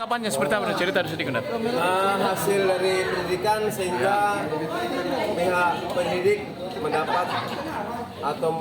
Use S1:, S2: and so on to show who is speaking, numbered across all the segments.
S1: Penangkapannya seperti apa? Cerita sedikit.
S2: Hasil dari penyidikan sehingga pihak penyidik mendapat atau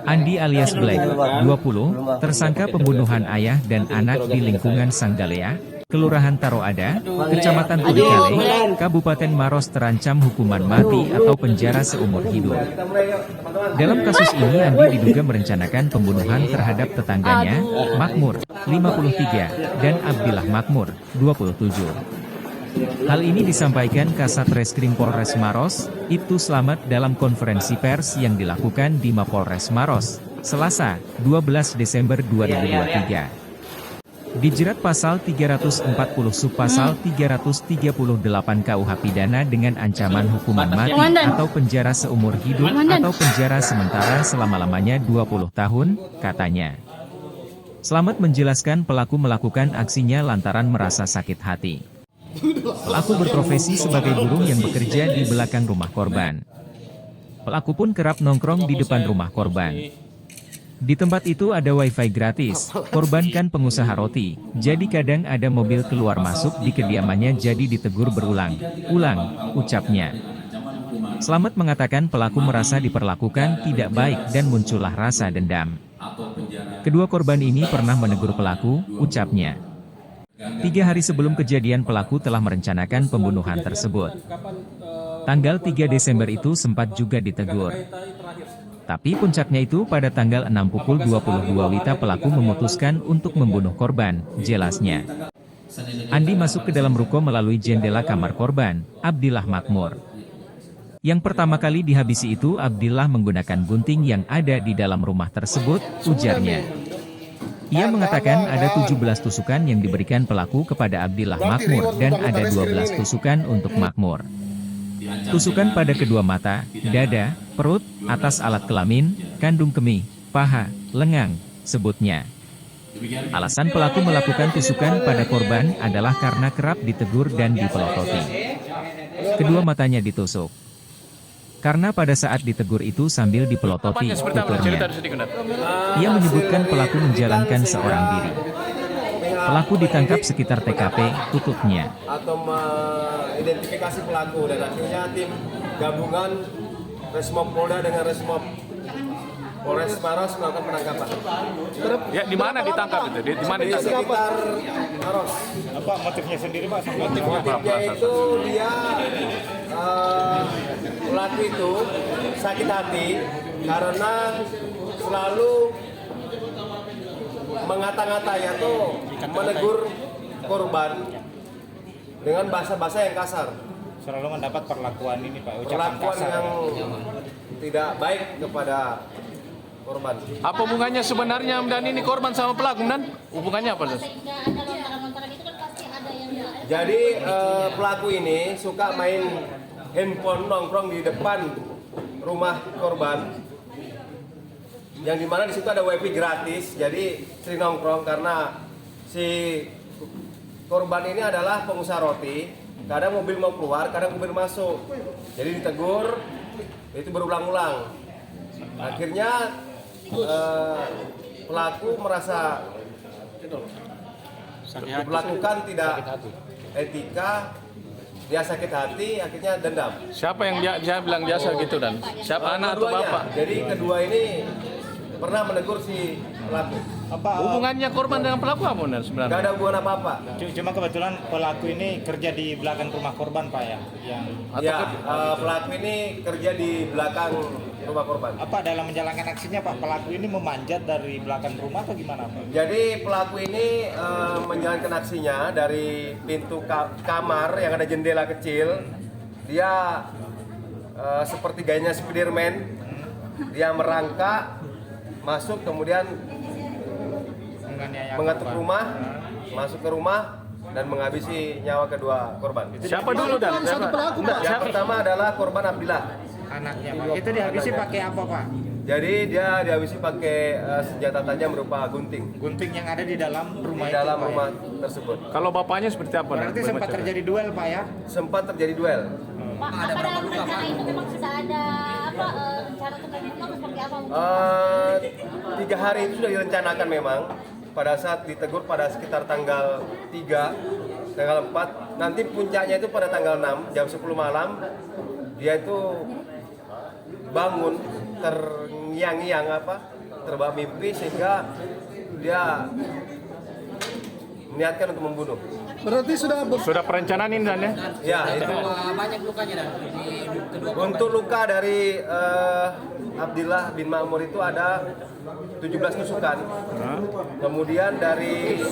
S3: Andi alias Black, 20, tersangka pembunuhan ayah dan anak di lingkungan Sanggalea, Kelurahan Taroada, Kecamatan Tudikale, Kabupaten Maros terancam hukuman mati atau penjara seumur hidup. Dalam kasus ini Andi diduga merencanakan pembunuhan terhadap tetangganya, Makmur, 53, dan Abdillah Makmur, 27. Hal ini disampaikan Kasat Reskrim Polres Maros, Ibtu Slamet dalam konferensi pers yang dilakukan di Mapolres Maros, Selasa, 12 Desember 2023. Dijerat pasal 340 subpasal 338 KUH pidana dengan ancaman hukuman mati atau penjara seumur hidup atau penjara sementara selama-lamanya 20 tahun, katanya. Slamet menjelaskan pelaku melakukan aksinya lantaran merasa sakit hati. Pelaku berprofesi sebagai buruh yang bekerja di belakang rumah korban. Pelaku pun kerap nongkrong di depan rumah korban. Di tempat itu ada wifi gratis, korban kan pengusaha roti, jadi kadang ada mobil keluar masuk di kediamannya jadi ditegur berulang-ulang, ucapnya. Slamet mengatakan pelaku merasa diperlakukan tidak baik dan muncullah rasa dendam. Kedua korban ini pernah menegur pelaku, ucapnya. 3 hari sebelum kejadian pelaku telah merencanakan pembunuhan tersebut. Tanggal 3 Desember itu sempat juga ditegur. Tapi puncaknya itu pada tanggal 6 pukul 22 WITA pelaku memutuskan untuk membunuh korban, jelasnya. Andi masuk ke dalam ruko melalui jendela kamar korban, Abdillah Makmur. Yang pertama kali dihabisi itu Abdillah menggunakan gunting yang ada di dalam rumah tersebut, ujarnya. Ia mengatakan ada 17 tusukan yang diberikan pelaku kepada Abdillah Makmur dan ada 12 tusukan untuk Makmur. Tusukan pada kedua mata, dada, perut, atas alat kelamin, kandung kemih, paha, lengan, sebutnya. Alasan pelaku melakukan tusukan pada korban adalah karena kerap ditegur dan dipelototi. Kedua matanya ditusuk. Karena pada saat ditegur itu sambil dipelototi, tuturnya. Ia menyebutkan pelaku menjalankan seorang diri. Pelaku ditangkap sekitar TKP, tutupnya.
S2: atau mengidentifikasi pelaku dan akhirnya tim gabungan Resmob Polda dengan Resmob Polres Maros melakukan penangkapan.
S1: Ya, di mana ditangkap itu? Di mana
S2: Di
S1: ditangkap?
S2: sekitar Maros.
S4: Apa motifnya sendiri Pak?
S2: Motifnya itu dia pelaku itu sakit hati karena selalu mengata-ngata yaitu menegur korban dengan bahasa-bahasa yang kasar.
S4: Selalu mendapat perlakuan ini Pak, ucapan
S2: Perlakuan
S4: kasar.
S2: yang tidak baik kepada korban.
S1: Apa hubungannya sebenarnya dan ini korban sama pelaku dan hubungannya apa?
S2: Jadi pelaku ini suka main handphone nongkrong di depan rumah korban, yang dimana di situ ada wifi gratis. Jadi sering nongkrong karena si korban ini adalah pengusaha roti. Kadang mobil mau keluar, kadang mobil masuk. Jadi ditegur, itu berulang-ulang. Akhirnya pelaku merasa diperlakukan tidak etika, dia sakit hati, akhirnya dendam.
S1: Siapa yang dia bilang biasa gitu dan? Siapa anak atau
S2: Keduanya.
S1: bapak?
S2: Jadi kedua ini pernah menegur si pelaku.
S1: Hubungannya korban dengan pelaku apa dan
S2: Gak
S1: sebenarnya?
S2: ada hubungan apa-apa.
S4: Cuma kebetulan pelaku ini kerja di belakang rumah korban Pak ya.
S2: Ya, pelaku ini kerja di belakang rumah korban.
S4: Apa dalam menjalankan aksinya Pak, pelaku ini memanjat dari belakang rumah atau gimana Pak?
S2: Jadi pelaku ini menjalankan aksinya dari pintu kamar yang ada jendela kecil. Dia seperti gayanya Spiderman. Dia merangkak, masuk kemudian mengetuk rumah, masuk ke rumah dan menghabisi nyawa kedua korban.
S1: Siapa dulu dan?
S2: Yang pertama adalah korban Abdillah.
S4: Anaknya Pak. Itu dihabisi pakai apa Pak?
S2: Jadi dia dihabisi pakai senjata tajam berupa gunting
S4: Gunting yang ada di dalam rumah
S2: di
S4: itu,
S2: dalam
S4: Pak, ya?
S2: rumah tersebut.
S1: Kalau bapaknya seperti apa? Dan?
S4: Berarti sempat terjadi duel, Pak ya?
S2: Sempat terjadi duel.
S5: Pak, apa dalam rencana itu memang sudah ada rencana untuk membunuh atau seperti apa?
S2: 3 hari itu sudah direncanakan memang. Pada saat ditegur pada sekitar tanggal 3, tanggal 4, nanti puncaknya itu pada tanggal 6 jam 10 malam dia itu bangun terngiang-ngiang terbawa mimpi sehingga dia meniatkan untuk membunuh.
S6: Berarti
S1: Sudah perencanaan ini dan ya?
S2: Ya, itu.
S7: Banyak lukanya dan di kedua
S2: Untuk luka dari Abdillah bin Ma'mur itu ada 17 tusukan. Kemudian dari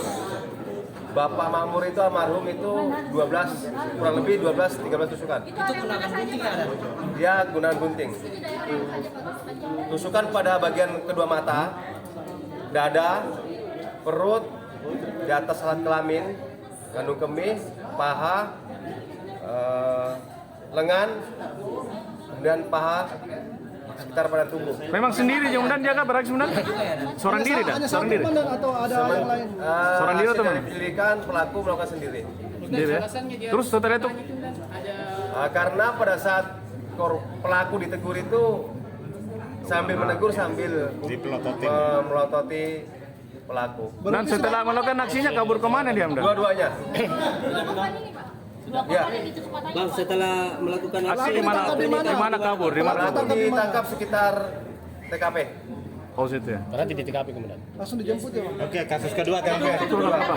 S2: Bapak Ma'mur itu almarhum itu 12, kurang lebih 13 tusukan.
S7: itu gunakan gunting ya dan
S2: Dia gunakan gunting. Tusukan pada bagian kedua mata, dada, perut, di atas alat kelamin, kandung kemih, paha, lengan, kemudian paha, sekitar pada tubuh.
S1: Memang sendiri Jumdan jaga beraksi sebenarnya? Seorang diri dah,
S6: hanya
S1: seorang
S6: satu
S1: diri.
S6: komandan atau ada yang lain?
S1: Seorang diri atau
S2: Hasil
S1: mana?
S2: dari penyelidikan pelaku melakukan sendiri.
S1: Sendiri ya? Terus setelah itu?
S2: Karena pada saat pelaku ditegur itu sambil menegur sambil
S4: Dipelototin.
S2: melototi pelaku.
S1: Dan setelah melakukan aksinya kabur kemana dia Hamdan?
S2: Dua-duanya. Ya.
S7: Bang setelah melakukan
S1: Aksi di mana kabur? Di mana kabur?
S2: Pelaku ditangkap sekitar TKP.
S1: Oh situ ya.
S6: Langsung dijemput ya, Bang?
S4: Oke, kasus kedua TMP.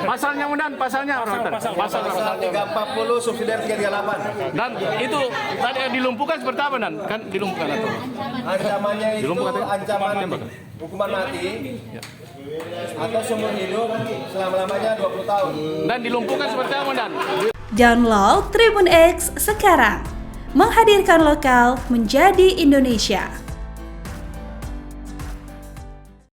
S1: Pasalnya Hamdan, pasalnya pasal.
S2: Pasal 340 subsidiar 338.
S1: Dan itu tadi yang dilumpuhkan seperti apa Dan? Kan dilumpuhkan atau?
S2: Ancamannya itu
S1: Dilumpuhkan ya?
S2: ancaman hukuman mati atau seumur hidup selama-lamanya 20 tahun.
S1: Dan dilumpuhkan seperti apa Dan?
S8: Download Tribun X sekarang, menghadirkan lokal menjadi Indonesia.